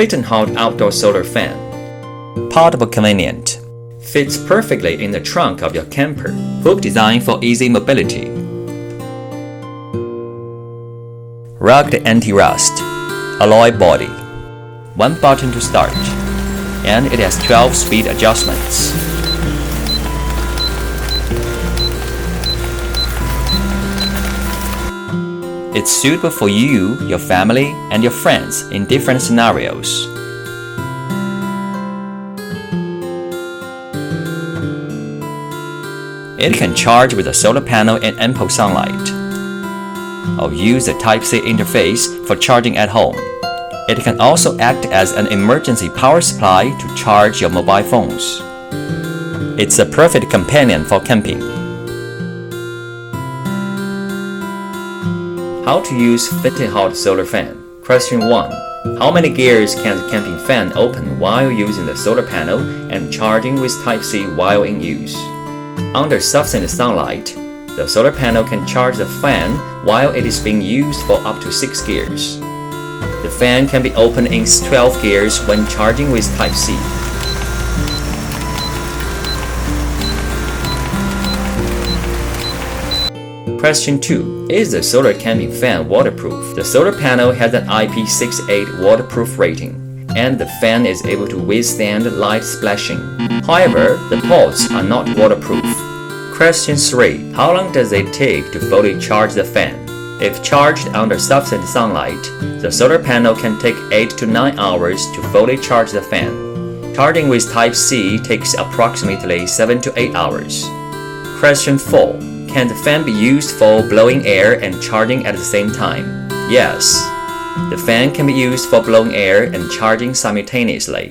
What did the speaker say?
Fitinhot Outdoor Solar Fan. Portable convenient. Fits perfectly in the trunk of your camper. Hook designed for easy mobility. Rugged anti-rust. Alloy body. One button to start. And it has 12 speed adjustments. It's suitable for you, your family, and your friends in different scenarios. It can charge with a solar panel and ample sunlight, or use the Type-C interface for charging at home. It can also act as an emergency power supply to charge your mobile phones. It's a perfect companion for camping. How to use Fitinhot Solar Fan. Question 1. How many gears can the camping fan open while using the solar panel and charging with Type-C while in use? Under sufficient sunlight, the solar panel can charge the fan while it is being used for up to 6 gears. The fan can be opened in 12 gears when charging with Type-C. Question 2. Is the solar camping fan waterproof? The solar panel has an IP68 waterproof rating, and the fan is able to withstand light splashing. However, the ports are not waterproof. Question 3. How long does it take to fully charge the fan? If charged under sufficient sunlight, the solar panel can take 8 to 9 hours to fully charge the fan. Charging with Type-C takes approximately 7 to 8 hours. Question 4. Can the fan be used for blowing air and charging at the same time? Yes. The fan can be used for blowing air and charging simultaneously.